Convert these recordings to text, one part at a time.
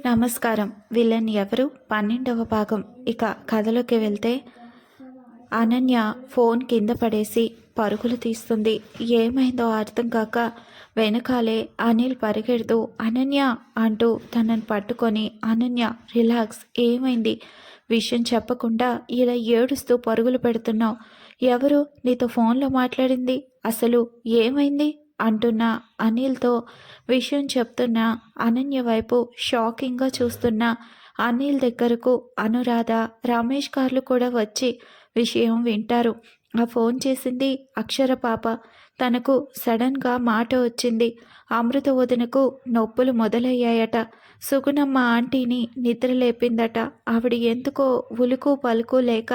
నమస్కారం. విలన్ ఎవరు 12వ భాగం. ఇక కథలోకి వెళ్తే అనన్య ఫోన్ కింద పడేసి పరుగులు తీస్తుంది. ఏమైందో అర్థం కాక వెనకాలే అనిల్ పరిగెడుతూ అనన్య అంటూ తనని పట్టుకొని, అనన్య రిలాక్స్, ఏమైంది, విషయం చెప్పకుండా ఇలా ఏడుస్తూ పరుగులు పెడుతున్నావు, ఎవరు నీతో ఫోన్లో మాట్లాడింది, అసలు ఏమైంది అంటున్న అనిల్తో విషయం చెప్తున్న అనన్య వైపు షాకింగ్గా చూస్తున్న అనిల్ దగ్గరకు అనురాధ, రమేష్ గారు కూడా వచ్చి విషయం వింటారు. ఆ ఫోన్ చేసింది అక్షర పాప. తనకు సడన్గా మాట వచ్చింది. అమృత వదినకు నొప్పులు మొదలయ్యాయట. సుగుణమ్మ ఆంటీని నిద్ర లేపిందట. ఆవిడ ఎందుకో ఉలుకు పలుకు లేక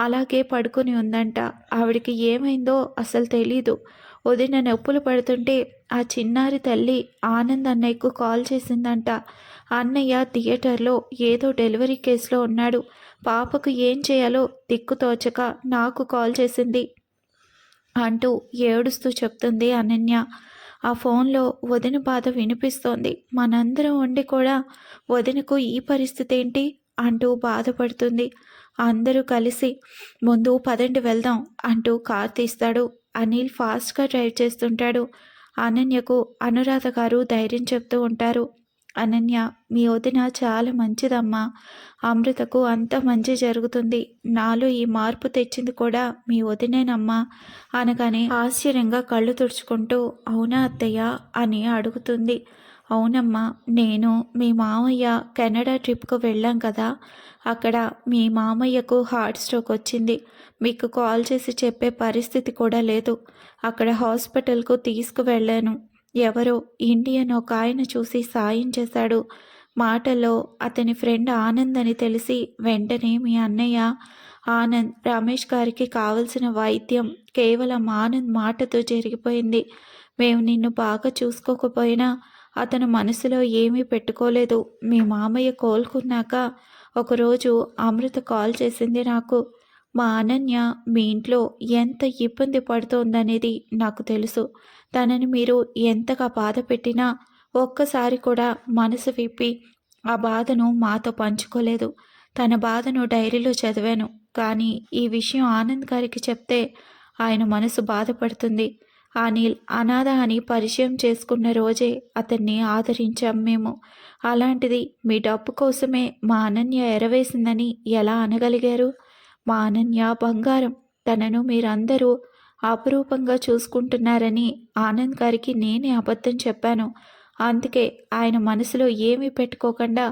అలాగే పడుకుని ఉందంట. ఆవిడికి ఏమైందో అసలు తెలీదు. వదిన నొప్పులు పడుతుంటే ఆ చిన్నారి తల్లి ఆనంద్ అన్నయ్యకు కాల్ చేసిందంట. అన్నయ్య థియేటర్లో ఏదో డెలివరీ కేసులో ఉన్నాడు. పాపకు ఏం చేయాలో దిక్కుతోచక నాకు కాల్ చేసింది అంటూ ఏడుస్తూ చెప్తుంది అనన్య. ఆ ఫోన్లో వదిన బాధ వినిపిస్తోంది. మనందరం ఉండి కూడా వదినకు ఈ పరిస్థితి ఏంటి అంటూ బాధపడుతుంది. అందరూ కలిసి ముందు పదండి వెళ్దాం అంటూ కార్ తీస్తాడు. అనిల్ ఫాస్ట్గా డ్రైవ్ చేస్తుంటాడు. అనన్యకు అనురాధ గారు ధైర్యం చెప్తూ ఉంటారు. అనన్య, మీ వదిన చాలా మంచిదమ్మా. అమృతకు అంత మంచి జరుగుతుంది. నాలో ఈ మార్పు తెచ్చింది కూడా మీ వదినేనమ్మా అనగానే ఆశ్చర్యంగా కళ్ళు తుడుచుకుంటూ, అవునా అత్తయ్య అని అడుగుతుంది. అవునమ్మా, నేను మీ మామయ్య కెనడా ట్రిప్కు వెళ్ళాం కదా, అక్కడ మీ మామయ్యకు హార్ట్ స్ట్రోక్ వచ్చింది. మీకు కాల్ చేసి చెప్పే పరిస్థితి కూడా లేదు. అక్కడ హాస్పిటల్కు తీసుకువెళ్ళాను. ఎవరో ఇండియన్ ఒక ఆయన చూసి సాయం చేశాడు. మాటల్లో అతని ఫ్రెండ్ ఆనంద్ అని తెలిసి వెంటనే మీ అన్నయ్య ఆనంద్, రమేష్ గారికి కావలసిన వైద్యం కేవలం ఆనంద్ మాటతో జరిగిపోయింది. మేము నిన్ను బాగా చూసుకోకపోయినా అతను మనసులో ఏమీ పెట్టుకోలేదు. మీ మామయ్య కోలుకున్నాక ఒకరోజు అమృత కాల్ చేసింది నాకు. మా అనన్య మీ ఇంట్లో ఎంత ఇబ్బంది పడుతోందనేది నాకు తెలుసు. తనని మీరు ఎంతగా బాధ పెట్టినా ఒక్కసారి కూడా మనసు విప్పి ఆ బాధను మాతో పంచుకోలేదు. తన బాధను డైరీలో చదివాను. కానీ ఈ విషయం ఆనంద్ గారికి చెప్తే ఆయన మనసు బాధపడుతుంది. అనిల్ అనాథ అని పరిచయం చేసుకున్న రోజే అతన్ని ఆదరించాం మేము. అలాంటిది మీ డబ్బు కోసమే మా అనన్య ఎరవేసిందని ఎలా అనగలిగారు? మా అనన్య బంగారం. తనను మీరందరూ అపురూపంగా చూసుకుంటున్నారని ఆనంద్ గారికి నేనే అబద్ధం చెప్పాను. అందుకే ఆయన మనసులో ఏమీ పెట్టుకోకుండా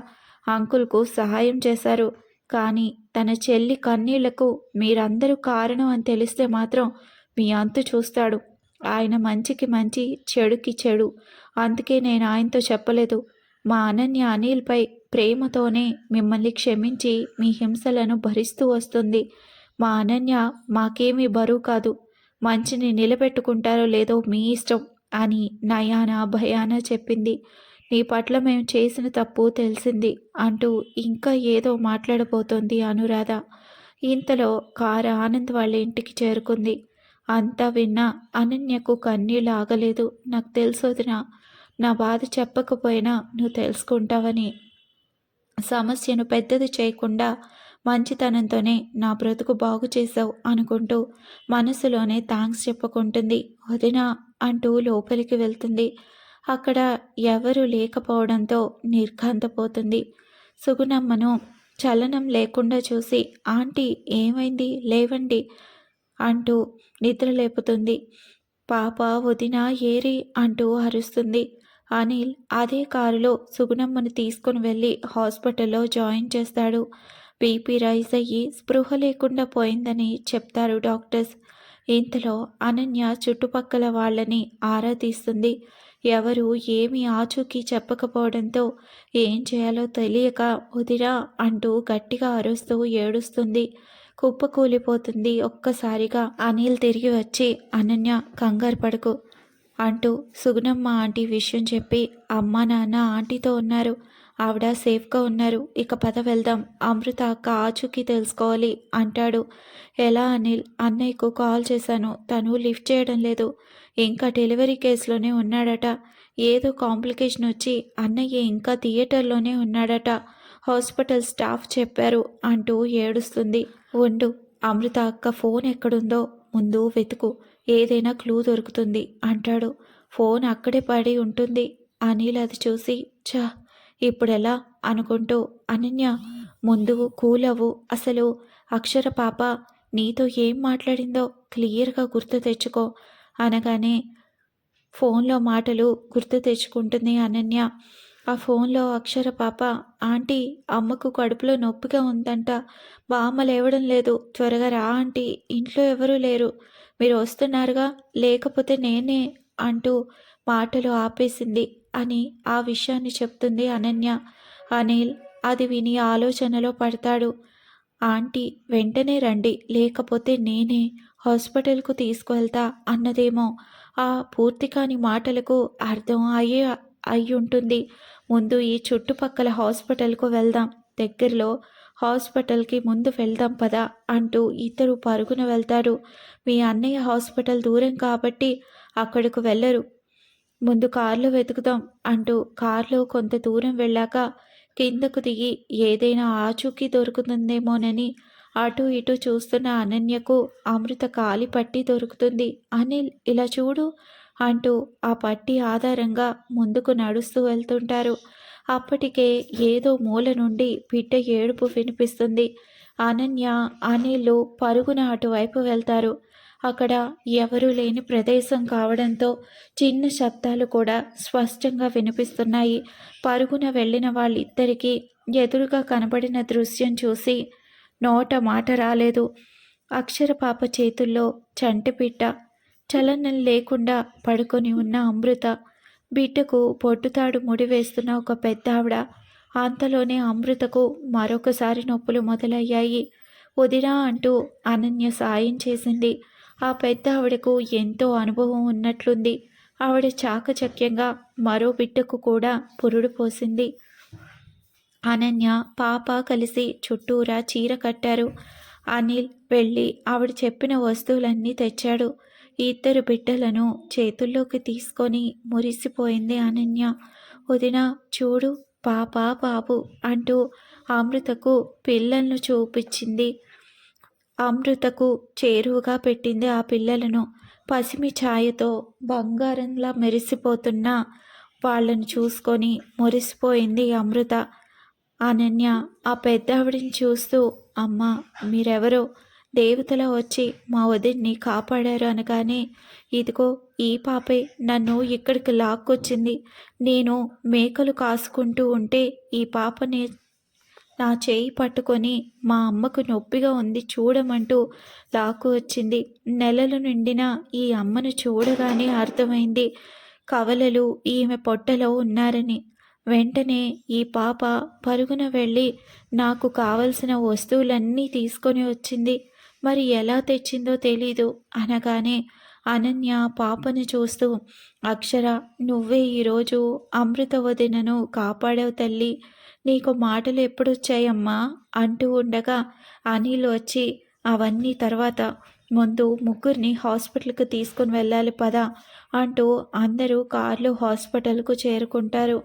అంకుల్కు సహాయం చేశారు. కానీ తన చెల్లి కన్నీళ్లకు మీరందరూ కారణం అని తెలిస్తే మాత్రం మీ అంతు చూస్తాడు. ఆయన మంచికి మంచి, చెడుకి చెడు. అందుకే నేను ఆయనతో చెప్పలేదు. మా అనన్య అనిల్పై ప్రేమతోనే మిమ్మల్ని క్షమించి మీ హింసలను భరిస్తూ వస్తుంది. మా అనన్య మాకేమీ బరువు కాదు. మంచిని నిలబెట్టుకుంటారో లేదో మీ ఇష్టం అని నయాన భయాన చెప్పింది. నీ పట్ల మేము చేసిన తప్పు తెలిసింది అంటూ ఇంకా ఏదో మాట్లాడబోతోంది అనురాధ. ఇంతలో కారు ఆనంద్ వాళ్ళ ఇంటికి చేరుకుంది. అంతా విన్నా అనన్యకు కన్నీళ్ళు ఆగలేదు. నాకు తెలుసు వదినా, నా బాధ చెప్పకపోయినా నువ్వు తెలుసుకుంటావని. సమస్యను పెద్దది చేయకుండా మంచితనంతోనే నా బ్రతుకు బాగు చేసావు అనుకుంటూ మనసులోనే థ్యాంక్స్ చెప్పుకుంటుంది. వదినా అంటూ లోపలికి వెళ్తుంది. అక్కడ ఎవరు లేకపోవడంతో నిర్ఘాంతపోతుంది. సుగుణమ్మను చలనం లేకుండా చూసి, ఆంటీ ఏమైంది, లేవండి అంటూ నిద్రలేపుతుంది. పాప వదిన ఏరి అంటూ అరుస్తుంది. అనిల్ అదే కారులో సుగుణమ్మను తీసుకుని వెళ్ళి హాస్పిటల్లో జాయిన్ చేస్తాడు. బీపీ రైజ్ అయ్యి స్పృహ లేకుండా పోయిందని చెప్తారు డాక్టర్స్. ఇంతలో అనన్య చుట్టుపక్కల వాళ్ళని ఆరా తీస్తుంది. ఎవరు ఏమీ ఆచూకీ చెప్పకపోవడంతో ఏం చేయాలో తెలియక వదిరా అంటూ గట్టిగా అరుస్తూ ఏడుస్తుంది. కుప్పకూలిపోతుంది ఒక్కసారిగా. అనిల్ తిరిగి వచ్చి, అనన్య కంగారు పడకు అంటూ సుగుణమ్మ ఆంటీ విషయం చెప్పి, అమ్మ నాన్న ఆంటీతో ఉన్నారు, ఆవిడ సేఫ్గా ఉన్నారు, ఇక పద వెళ్దాం, అమృత అక్క ఆచూకీ తెలుసుకోవాలి అంటాడు. ఎలా అనిల్? అన్నయ్యకు కాల్ చేశాను, తను లిఫ్ట్ చేయడం లేదు, ఇంకా డెలివరీ కేసులోనే ఉన్నాడట. ఏదో కాంప్లికేషన్ వచ్చి అన్నయ్య ఇంకా థియేటర్లోనే ఉన్నాడట, హాస్పిటల్ స్టాఫ్ చెప్పారు అంటూ ఏడుస్తుంది. ఉండు, అమృత అక్క ఫోన్ ఎక్కడుందో ముందు వెతుకు, ఏదైనా క్లూ దొరుకుతుంది అంటాడు. ఫోన్ అక్కడే పడి ఉంటుంది. అనిల్ అది చూసి ఛా ఇప్పుడెలా అనుకుంటూ, అనన్య ముందు కూల్ అవ్వు, అసలు అక్షర పాప నీతో ఏం మాట్లాడిందో క్లియర్గా గుర్తు తెచ్చుకో అనగానే ఫోన్లో మాటలు గుర్తు తెచ్చుకుంటుంది అనన్య. ఆ ఫోన్లో అక్షర పాప, ఆంటీ అమ్మకు కడుపులో నొప్పిగా ఉందంట, బామ్మ లేవడం లేదు, త్వరగా రా ఆంటీ, ఇంట్లో ఎవరూ లేరు, మీరు వస్తున్నారుగా, లేకపోతే నేనే అంటూ మాటలు ఆపేసింది అని ఆ విషయాన్ని చెప్తుంది అనన్య. అనిల్ అది విని ఆలోచనలో పడతాడు. ఆంటీ వెంటనే రండి, లేకపోతే నేనే హాస్పిటల్కు తీసుకువెళ్తా అన్నదేమో. ఆ పూర్తి కాని మాటలకు అర్థం అయ్యుంటుంది. ముందు ఈ చుట్టుపక్కల హాస్పిటల్కు వెళ్దాం, దగ్గరలో హాస్పిటల్కి ముందు వెళ్దాం పదా అంటూ ఇద్దరు పరుగున వెళ్తారు. మీ అన్నయ్య హాస్పిటల్ దూరం కాబట్టి అక్కడకు వెళ్ళరు, ముందు కార్లో వెతుకుదాం అంటూ కార్లో కొంత దూరం వెళ్ళాక కిందకు దిగి ఏదైనా ఆచూకీ దొరుకుతుందేమోనని అటు ఇటు చూస్తున్న అనన్యకు అమృత కాలి పట్టి దొరుకుతుంది. అనిల్ ఇలా చూడు అంటూ ఆ పట్టి ఆధారంగా ముందుకు నడుస్తూ వెళ్తుంటారు. అప్పటికే ఏదో మూల నుండి బిడ్డ ఏడుపు వినిపిస్తుంది. అనన్య అనిల్ పరుగున అటువైపు వెళ్తారు. అక్కడ ఎవరూ లేని ప్రదేశం కావడంతో చిన్న శబ్దాలు కూడా స్పష్టంగా వినిపిస్తున్నాయి. పరుగున వెళ్ళిన వాళ్ళిద్దరికీ ఎదురుగా కనబడిన దృశ్యం చూసి నోట మాట రాలేదు. అక్షర పాప చేతుల్లో చంటిపిట్ట, చలనం లేకుండా పడుకొని ఉన్న అమృత, బిడ్డకు పొట్టుతాడు ముడివేస్తున్న ఒక పెద్దావిడ. అంతలోనే అమృతకు మరొకసారి నొప్పులు మొదలయ్యాయి. వదినా అంటూ అనన్య సాయం చేసింది. ఆ పెద్ద ఆవిడకు ఎంతో అనుభవం ఉన్నట్లుంది. ఆవిడ చాకచక్యంగా మరో బిడ్డకు కూడా పురుడు పోసింది. అనన్య పాప కలిసి చుట్టూరా చీర కట్టారు. అనిల్ వెళ్ళి ఆవిడ చెప్పిన వస్తువులన్నీ తెచ్చాడు. ఇద్దరు బిడ్డలను చేతుల్లోకి తీసుకొని మురిసిపోయింది అనన్య. వదిన చూడు, పాప బాబు అంటూ అమృతకు పిల్లలను చూపించింది. అమృతకు చేరువుగా పెట్టింది ఆ పిల్లలను. పసిమి ఛాయతో బంగారంలా మెరిసిపోతున్న వాళ్ళను చూసుకొని మురిసిపోయింది అమృత. అనన్య ఆ పెద్దావిడిని చూస్తూ, అమ్మా మీరెవరో, దేవతలా వచ్చి మా వదిన్ని కాపాడారు అనగానే, ఇదిగో ఈ పాపే నన్ను ఇక్కడికి లాక్కొచ్చింది, నేను మేకలు కాసుకుంటూ ఉంటే ఈ పాపని నా చేయి పట్టుకొని మా అమ్మకు నొప్పిగా ఉంది చూడమంటూ లాక్కు వచ్చింది. నెలలు నిండిన ఈ అమ్మను చూడగానే అర్థమైంది కవలలు ఈమె పొట్టలో ఉన్నారని. వెంటనే ఈ పాప పరుగున వెళ్ళి నాకు కావలసిన వస్తువులన్నీ తీసుకొని వచ్చింది. మరి ఎలా తెచ్చిందో తెలీదు అనగానే అనన్య పాపను చూస్తూ, అక్షర నువ్వే ఈరోజు అమృత వదినను కాపాడావు తల్లి, నీకు మాటలు ఎప్పుడొచ్చాయమ్మా అంటూ ఉండగా అనిల్ వచ్చి, అవన్నీ తర్వాత, ముందు ముగ్గురిని హాస్పిటల్కి తీసుకుని వెళ్ళాలి పదా అంటూ అందరూ కార్లో హాస్పిటల్కు చేరుకుంటారు.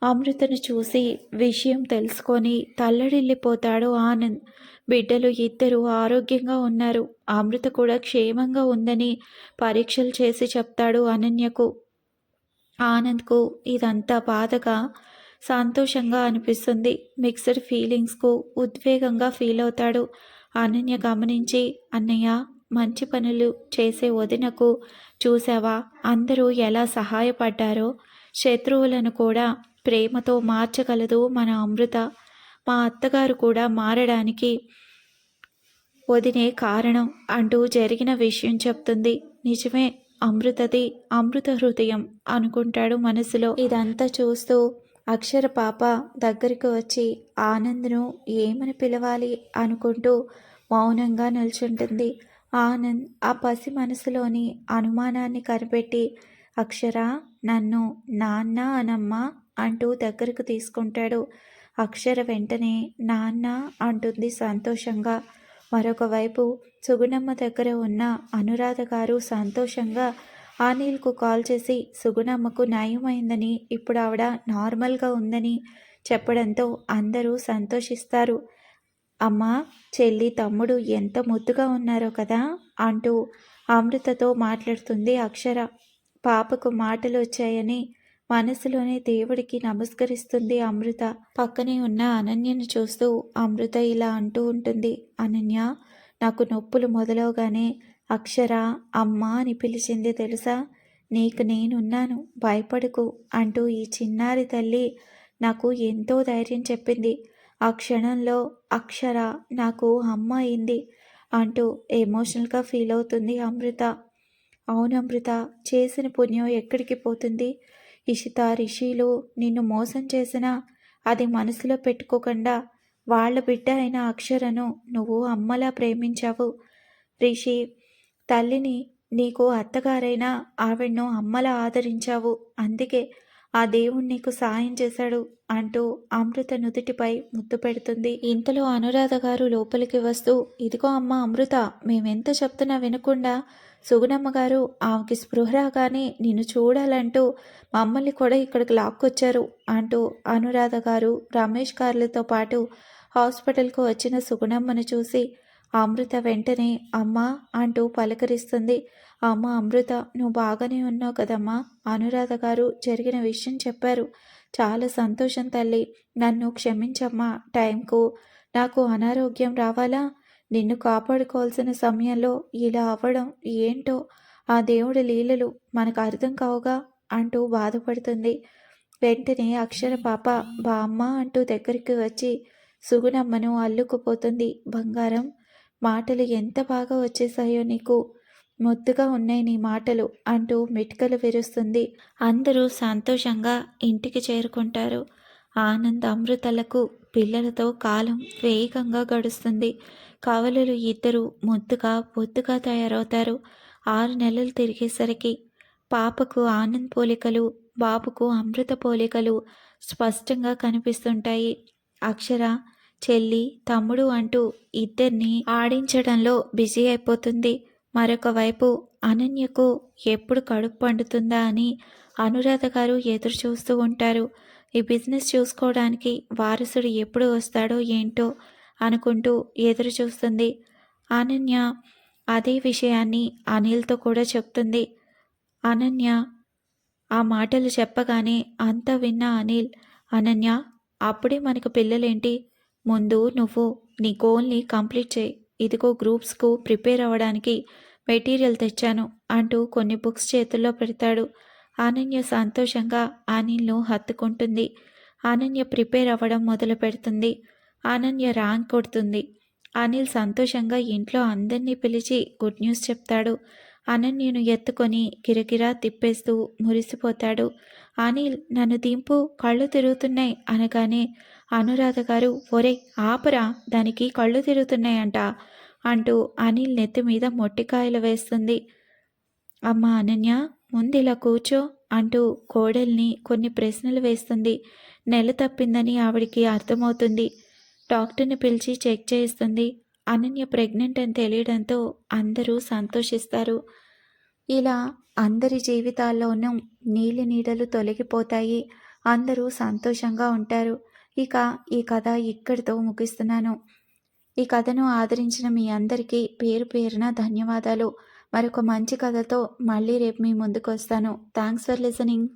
అమృతను చూసి విషయం తెలుసుకొని తల్లడిల్లిపోతాడు ఆనంద్. బిడ్డలు ఇద్దరు ఆరోగ్యంగా ఉన్నారు, అమృత కూడా క్షేమంగా ఉందని పరీక్షలు చేసి చెప్తాడు అనన్యకు. ఆనంద్కు ఇదంతా బాధగా సంతోషంగా అనిపిస్తుంది. మిక్స్డ్ ఫీలింగ్స్కు ఉద్వేగంగా ఫీల్ అవుతాడు. అనన్య గమనించి, అన్నయ్య మంచి పనులు చేసే వదినకు చూసావా అందరూ ఎలా సహాయపడ్డారో, శత్రువులను కూడా ప్రేమతో మార్చగలదు మన అమృత, మా అత్తగారు కూడా మారడానికి వదినే కారణం అంటూ జరిగిన విషయం చెప్తుంది. నిజమే, అమృతది అమృత హృదయం అనుకుంటాడు మనసులో. ఇదంతా చూస్తూ అక్షర పాప దగ్గరికి వచ్చి ఆనంద్ను ఏమని పిలవాలి అనుకుంటూ మౌనంగా నిల్చుంటుంది. ఆనంద్ ఆ పసి మనసులోని అనుమానాన్ని కనిపెట్టి, అక్షర నన్ను నాన్న అనమ్మా అంటూ దగ్గరకు తీసుకుంటాడు. అక్షర వెంటనే నాన్న అంటుంది సంతోషంగా. మరొక వైపు సుగుణమ్మ దగ్గర ఉన్న అనురాధ గారు సంతోషంగా అనిల్కు కాల్ చేసి సుగుణమ్మకు నయమైందని, ఇప్పుడు ఆవిడ నార్మల్గా ఉందని చెప్పడంతో అందరూ సంతోషిస్తారు. అమ్మా, చెల్లి, తమ్ముడు ఎంత ముద్దుగా ఉన్నారో కదా అంటూ అమృతతో మాట్లాడుతుంది అక్షర. పాపకు మాటలు వచ్చాయని మనసులోనే దేవుడికి నమస్కరిస్తుంది అమృత. పక్కనే ఉన్న అనన్యను చూస్తూ అమృత ఇలా అంటూ ఉంటుంది. అనన్య, నాకు నొప్పులు మొదలవగానే అక్షర అమ్మ అని పిలిచింది తెలుసా? నీకు నేనున్నాను, భయపడకు అంటూ ఈ చిన్నారి తల్లి నాకు ఎంతో ధైర్యం చెప్పింది. ఆ క్షణంలో అక్షర నాకు అమ్మ అయింది అంటూ ఎమోషనల్గా ఫీల్ అవుతుంది అమృత. అవును అమృత, చేసిన పుణ్యం ఎక్కడికి పోతుంది? ఇషిత, రిషిలు నిన్ను మోసం చేసినా అది మనసులో పెట్టుకోకుండా వాళ్ళ బిడ్డ అయిన అక్షరను నువ్వు అమ్మలా ప్రేమించావు. రిషి తల్లిని నీకు అత్తగారైనా ఆవిడ్ను అమ్మలా ఆదరించావు. అందుకే ఆ దేవుడు నీకు సాయం చేశాడు అంటూ అమృత నుదుటిపై ముద్దు పెడుతుంది. ఇంతలో అనురాధ గారు లోపలికి వస్తూ, ఇదిగో అమ్మ అమృత, మేమెంత చెప్తున్నా వినకుండా సుగుణమ్మ గారు ఆమెకి స్పృహ రాగానే నిన్ను చూడాలంటూ మమ్మల్ని కూడా ఇక్కడికి లాక్కొచ్చారు అంటూ అనురాధ గారు రమేష్ గారులతో పాటు హాస్పిటల్కు వచ్చిన సుగుణమ్మను చూసి అమృత వెంటనే అమ్మా అంటూ పలకరిస్తుంది. అమ్మ అమృత, నువ్వు బాగానే ఉన్నావు కదమ్మా? అనురాధ గారు జరిగిన విషయం చెప్పారు. చాలా సంతోషం తల్లి, నన్ను క్షమించమ్మా. టైంకు నాకు అనారోగ్యం రావాలా? నిన్ను కాపాడుకోవాల్సిన సమయంలో ఇలా అవ్వడం ఏంటో ఆ దేవుడి లీలలు మనకు అర్థం కావుగా అంటూ బాధపడుతుంది. వెంటనే అక్షర పాప బామ్మ అంటూ దగ్గరికి వచ్చి సుగుణమ్మను అల్లుకుపోతుంది. బంగారం, మాటలు ఎంత బాగా వచ్చేసాయో నీకు, ముద్దుగా ఉన్నాయి నీ మాటలు అంటూ మెటికలు విరుస్తుంది. అందరూ సంతోషంగా ఇంటికి చేరుకుంటారు. ఆనంద్ అమృతలకు పిల్లలతో కాలం వేగంగా గడుస్తుంది. కవలలు ఇద్దరు ముద్దుగా బొద్దుగా తయారవుతారు. 6 నెలలు తిరిగేసరికి పాపకు ఆనంద్ పోలికలు, బాబుకు అమృత పోలికలు స్పష్టంగా కనిపిస్తుంటాయి. అక్షర చెల్లి, తమ్ముడు అంటూ ఇద్దరిని ఆడించడంలో బిజీ అయిపోతుంది. మరొక వైపు అనన్యకు ఎప్పుడు కడుపు పండుతుందా అని అనురాధ గారు ఎదురు చూస్తూ ఉంటారు. ఈ బిజినెస్ చూసుకోవడానికి వారసుడు ఎప్పుడు వస్తాడో ఏంటో అనుకుంటూ ఎదురు చూస్తుంది. అనన్య అదే విషయాన్ని అనిల్తో కూడా చెప్తుంది. అనన్య ఆ మాటలు చెప్పగానే అంతా విన్న అనిల్, అనన్య, అప్పుడే మనకు పిల్లలేంటి? ముందు నువ్వు నీ గోల్ని కంప్లీట్ చేయి. ఇదిగో గ్రూప్స్కు ప్రిపేర్ అవ్వడానికి మెటీరియల్ తెచ్చాను అంటూ కొన్ని బుక్స్ చేతుల్లో పెడతాడు. అనన్య సంతోషంగా అనిల్ను హత్తుకుంటుంది. అనన్య ప్రిపేర్ అవ్వడం మొదలు పెడుతుంది. అనన్య ర్యాంక్ కొడుతుంది. అనిల్ సంతోషంగా ఇంట్లో అందరినీ పిలిచి గుడ్ న్యూస్ చెప్తాడు. అనన్యను ఎత్తుకొని గిరగిరా తిప్పేస్తూ మురిసిపోతాడు. అనిల్, నన్ను దింపు, కళ్ళు తిరుగుతున్నాయి అనగానే అనురాధ గారు, ఒరే ఆపరా, దానికి కళ్ళు తిరుగుతున్నాయంట అంటూ అనిల్ నెత్తి మీద మొట్టికాయలు వేస్తుంది. అమ్మ అనన్య, ముందిలా కూర్చో అంటూ కోడల్ని కొన్ని ప్రశ్నలు వేస్తుంది. నెల తప్పిందని ఆవిడికి అర్థమవుతుంది. డాక్టర్ని పిలిచి చెక్ చేయిస్తుంది. అనన్య ప్రెగ్నెంట్ అని తెలియడంతో అందరూ సంతోషిస్తారు. ఇలా అందరి జీవితాల్లోనూ నీలి నీడలు తొలగిపోతాయి. అందరూ సంతోషంగా ఉంటారు. ఇక ఈ కథ ఇక్కడితో ముగిస్తున్నాను. ఈ కథను ఆదరించిన మీ అందరికీ పేరు పేరున ధన్యవాదాలు. మరొక మంచి కథతో మళ్ళీ రేపు మీ ముందుకు వస్తాను. Thanks for listening.